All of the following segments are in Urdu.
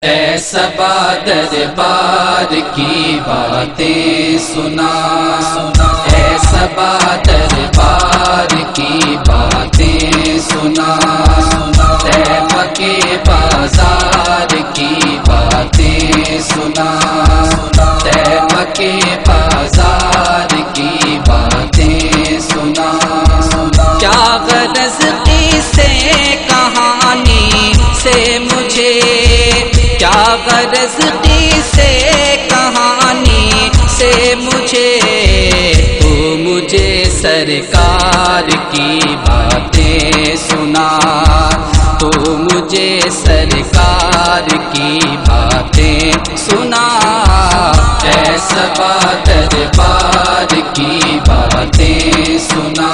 صبا دربار کی باتیں سنا، اے صبا دربار کی باتیں سنا، طیب کے بازار کی باتیں سنا، طیب کے بازار کی باتیں سنا۔ کیا غرض قصے کہانی سے مجھے، کیا غرض قصے کہانی سے مجھے، تو مجھے سرکار کی باتیں سنا، تو مجھے سرکار کی باتیں سنا۔ اے صبا دربار کی باتیں سنا،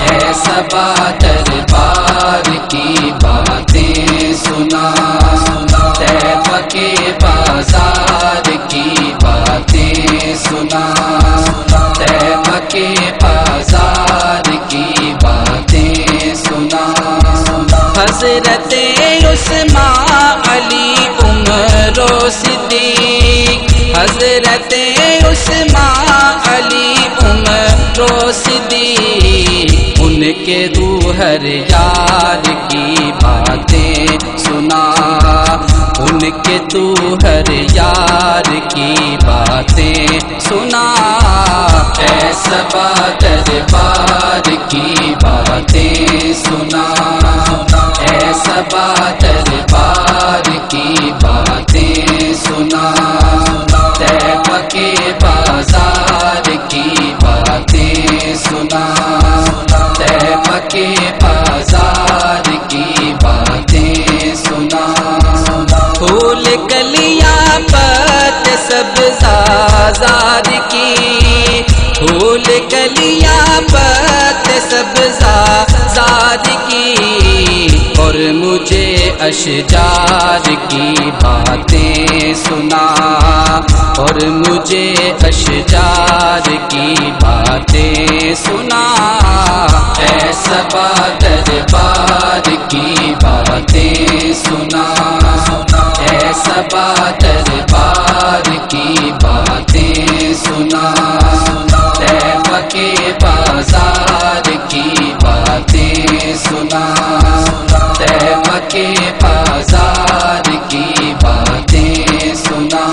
اے صبا دربار کی باتیں سنا، طیب کے بازار کی باتیں سنا، طیب کے بازار کی باتیں سنا۔ حضرت عثمان علی عمر و صدیق، حضرت عثمان علی عمر و صدیق، ان کے روحر یار کی باتیں سنا، ان کے روحر یار کی باتیں سنا۔ اے صبا دربار کی باتیں سنا، اے صبا دربار کی باتیں سنا، طیب کے بازار کی باتیں سنا، طیب کے بازار کی باتیں سنا۔ پھول کلیاں پت سبزہ زار کی، پھول کلیاں پت سبزہ زار کی، اور مجھے اشجار کی باتیں سنا، اور مجھے اشجار کی باتیں سنا۔ اے صبا دربار کی باتیں سنا، اے صبا دربار کی باتیں سنا، طیب کے بازار کی باتیں سنا، طیب کے بازار کی باتیں سنا۔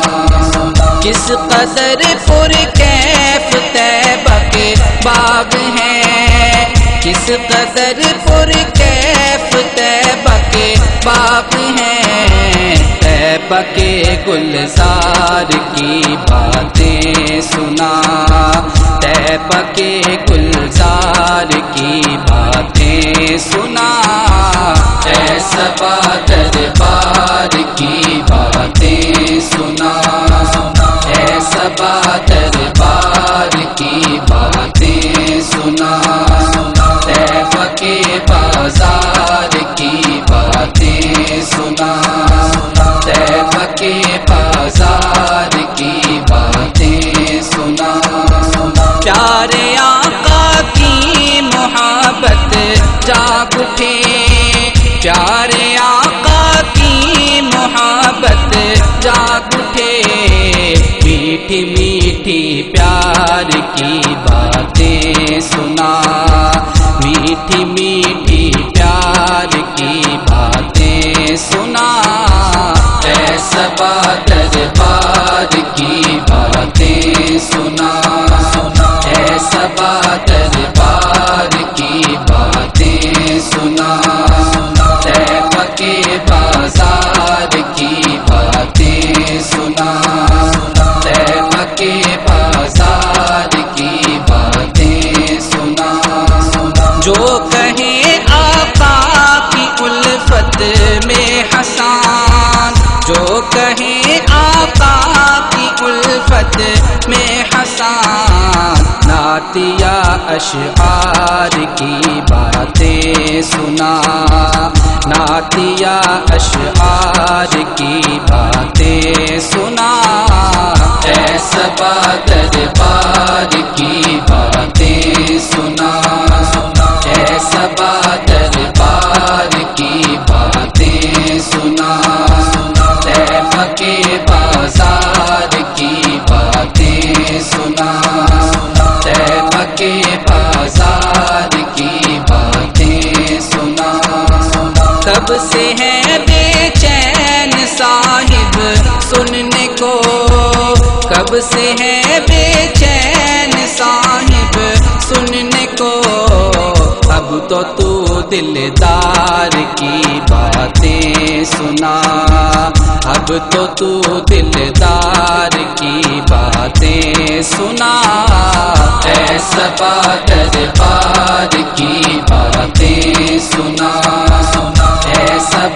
کس قدر پرکیف طیب کے باغ ہیں، کس قدر پرکیف طیب کے باغ ہیں، طیب کے گلزار کی باتیں سنا، طیب کے گلزار کی باتیں سنا۔ اے صبا دربار کی باتیں سنا، اے صبا دربار کی باتیں سنا، طیب کے بازار کی باتیں سنا، طیب کے بازار کی باتیں سنا۔ پیارے آقا کی محبت جاگ اٹھے، پیارے آقا کی محبت جاگ اٹھے، میٹھی میٹھی پیار کی باتیں سنا، میٹھی میٹھی پیار کی باتیں سنا۔ اے صبا دربار کی باتیں سنا، اے صبا دربار کی باتیں سنا، طیب کے بازار کی باتیں سنا، طیب کے بازار کی باتیں سنا۔ جو کہیں آقا کی الفت میں حسان، جو کہیں آقا کی الفت میں حسان، نعتیہ اشعار کی باتیں سنا، نعتیہ اشعار کی باتیں سنا۔ اے صبا دربار کی باتیں سنا، اے صبا دربار کی باتیں سنا، کب سے ہے بے چین صاحب سننے کو، کب سے ہے بے چین صاحب سننے کو، اب تو دلدار کی باتیں سنا، اب تو دلدار کی باتیں سنا، ایسا دربار کی باتیں سنا، ایسا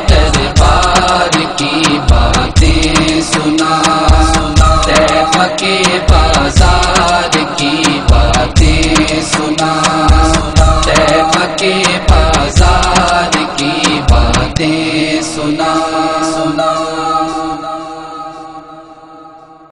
دربار کی باتیں سنا، طیفہ کے